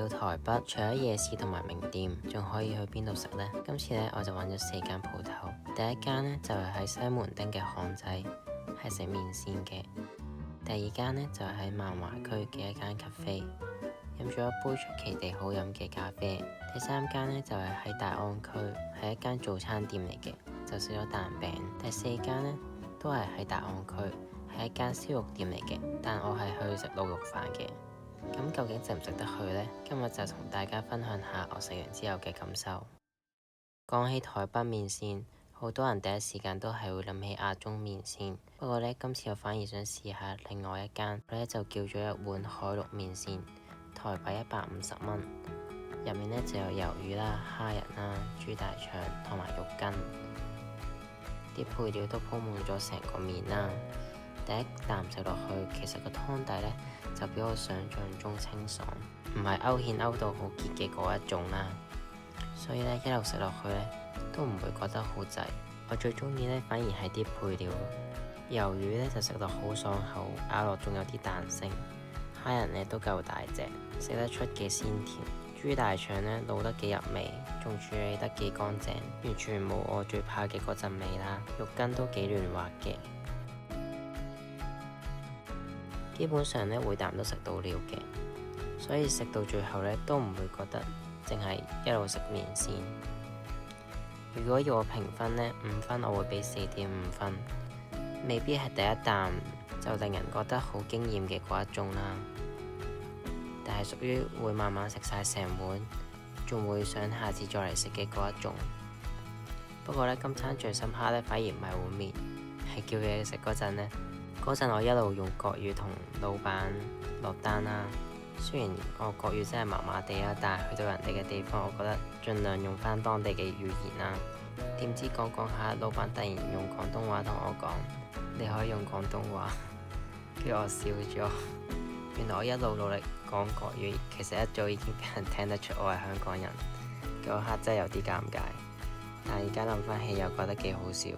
到台北，除咗夜市同埋名店，仲可以去邊度食呢？今次呢，我就揾咗4間鋪頭。第一間呢，就係喺西門町嘅巷仔，係食麵線嘅。第二間呢，就係喺萬華區嘅一間 cafe，飲咗一杯出奇地好飲嘅咖啡。第三間呢，就係喺大安區，係一間早餐店嚟嘅，就食咗蛋餅。第四間呢，都係喺大安區，係一間燒肉店嚟嘅，但我係去食滷肉飯嘅。咁究竟值唔值得去呢？今日就同大家分享下我食完之後嘅感受。講起台北麵線，好多人第一時間都係會諗起亞中麵線。不過呢，今次我反而想試下另外一間，我呢就叫咗一碗海陸麵線，台幣150蚊。入面呢就有魷魚啦、蝦仁啦、豬大腸同埋肉羹，啲配料都鋪滿咗成個麵啦。第一啖食落去，其實個湯底呢就比我想象中清爽，唔係勾芡勾到好結嘅嗰一種啦。所以呢，一路食落去呢都唔會覺得好滯。我最中意呢反而係啲配料，魷魚呢就食落好爽口，咬落仲有啲彈性。蝦仁呢都夠大隻，食得出幾鮮甜。豬大腸呢滷得幾入味，仲處理得幾乾淨，完全冇我最怕嘅嗰陣味啦。肉羹都幾嫩滑嘅。基本上呢，每啖都食到料嘅，所以食到最後呢，都唔會覺得淨係一路食麵線。如果要我評分呢，5分我會俾4.5分，未必係第一啖就令人覺得好驚豔嘅嗰一種啦，但係屬於會慢慢食晒成碗，仲會想下次再嚟食嘅嗰一種。不過呢，今餐最深刻呢，反而唔係碗麵，係叫嘢食嗰陣呢。嗰陣我一路用國語同老闆落單啦，雖然我國語真係麻麻地啦，但係去到人哋嘅地方，我覺得盡量用翻當地嘅語言啦。點知講講下，老闆突然用廣東話同我講：你可以用廣東話。跟住我笑咗，原來我一路努力講國語，其實一早已經俾人聽得出我係香港人。嗰刻真係有啲尷尬，但係而家諗翻起又覺得幾好笑。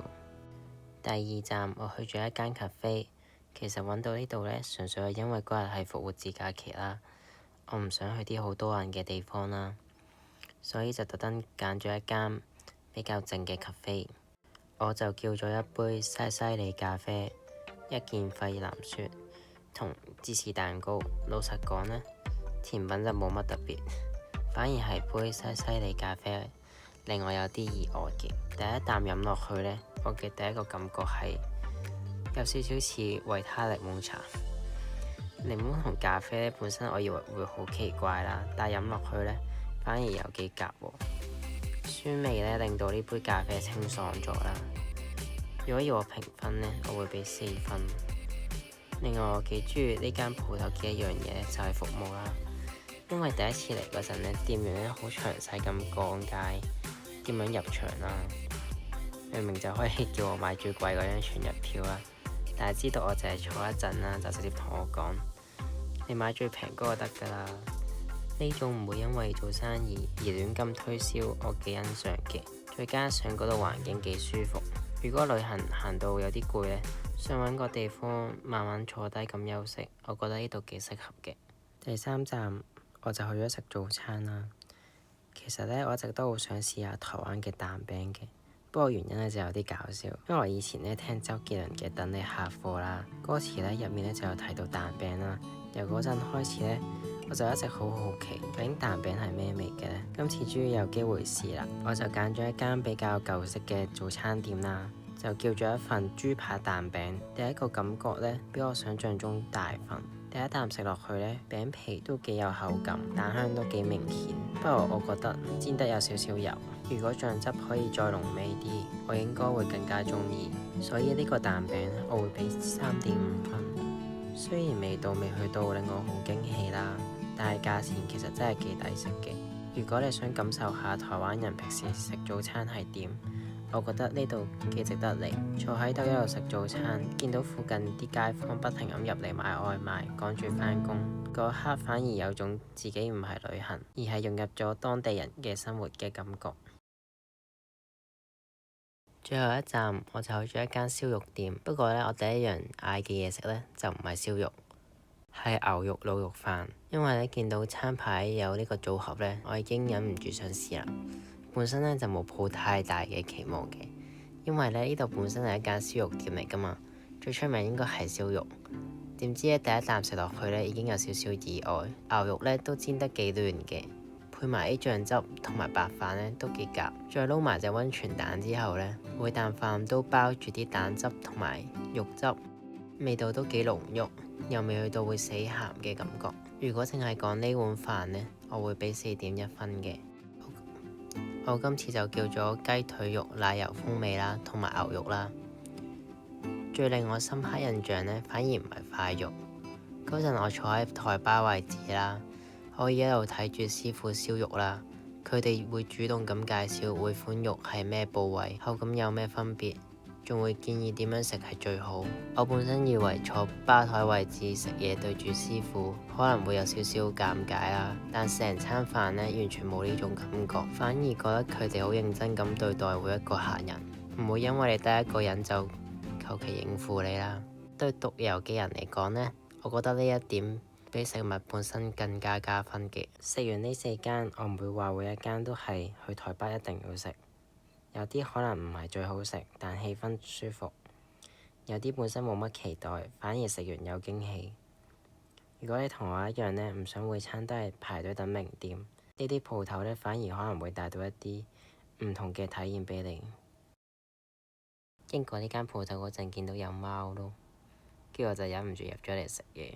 第二站我去咗一間 cafe。其實揾到呢度呢，純粹係因為嗰日係復活節假期啦，我唔想去啲好多人嘅地方啦，所以就特登揀咗一間比較靜嘅 cafe。我就叫咗一杯西西里咖啡，一件費南雪同芝士蛋糕。老實講呢，甜品就冇乜特別，反而係杯西西里咖啡令我有啲意外嘅。第一啖飲落去呢，我嘅第一個感覺係有少少似維他檸檬茶。檸檬同咖啡本身我以為會好奇怪啦，但係飲落去呢，反而有幾夾喎。酸味呢令到呢杯咖啡清爽咗啦。如果要我評分呢，我會俾4分。另外我幾中意呢間鋪頭嘅一樣嘢就係服務啦，因為第一次嚟嗰陣呢，店員呢好詳細咁講解點樣入場啦，明明就可以叫我買最貴嗰張全日票啦。但係知道我淨係坐一陣啦，就直接同我講：你買最平嗰個得㗎啦。呢種唔會因為做生意而亂咁推銷，我幾欣賞嘅。再加上嗰度環境幾舒服，如果旅行行到有啲攰呢，想揾個地方慢慢坐低咁休息，我覺得呢度幾適合嘅。第三站我就去咗食早餐啦。其實呢，我一直都好想試下台灣嘅蛋餅嘅。不過原因呢就有啲搞笑，因為我以前呢聽周杰倫嘅《等你下課》啦，歌詞呢入面呢就有提到蛋餅啦。由嗰陣開始呢，我就一直好好奇究竟蛋餅係咩味嘅呢？今次終於有機會試啦，我就揀咗一間比較舊式嘅早餐店啦，就叫咗一份豬扒蛋餅。第一個感覺呢，比我想象中大份。第一啖食落去呢，餅皮都幾有口感，蛋香都幾明顯。不過我覺得煎得有少少油，如果醬汁可以再濃味啲，我應該會更加中意。所以呢個蛋餅我會俾3.5分。雖然味道未去到令我好驚喜啦，但係價錢其實真係幾抵食嘅。如果你想感受下台灣人平時食早餐係點，我覺得呢度幾值得嚟。坐喺度一路食早餐，見到附近啲街坊不停咁入嚟買外賣，趕住返工，嗰刻反而有種自己唔係旅行，而係融入咗當地人嘅生活嘅感覺。最後一站我就去咗一間燒肉店，不過呢，我第一樣嗌嘅嘢食呢，就唔係燒肉，係牛肉滷肉飯，因為咧見到餐牌有呢個組合咧，我已經忍唔住想試啦。本身咧就冇抱太大嘅期望嘅，因為咧呢度本身係一間燒肉店嚟噶嘛，最出名應該係燒肉。點知咧第一啖食落去咧已經有少少意外，牛肉咧都煎得幾嫩嘅，配埋啲醬汁同埋白飯咧都幾夾，再撈埋隻溫泉蛋之後咧，每啖飯都包住啲蛋汁同埋肉汁，味道都幾濃郁，又未去到會死鹹嘅感覺。如果淨係講呢碗飯呢，我會俾4.1分嘅。我今次就叫咗雞腿肉奶油風味啦，同埋牛肉啦。最令我深刻印象呢，反而唔係塊肉。嗰陣我坐喺台吧位置啦，可以一路睇住師傅燒肉啦。佢哋會主動咁介紹每款肉係咩部位，口感有咩分別，仲會建議點樣食係最好。我本身以為坐吧台位置食嘢對住師傅可能會有少少尷尬啦，但成餐飯呢，完全冇呢種感覺，反而覺得佢哋好認真咁對待每一個客人，唔會因為你得一個人就求其應付你啦。對獨遊嘅人嚟講呢，我覺得呢一點比食物本身更加加分嘅。食完呢4間，我唔會話每一間都係去台北一定要食。有啲可能唔係最好食，但氣氛舒服；有啲本身冇乜期待，反而食完有驚喜。如果你同我一樣呢，唔想每餐都係排隊等名店，呢啲鋪頭呢，反而可能會帶到一啲唔同嘅體驗俾你。經過呢間鋪頭嗰陣，見到有貓咯，跟住我就忍唔住入咗嚟食嘢。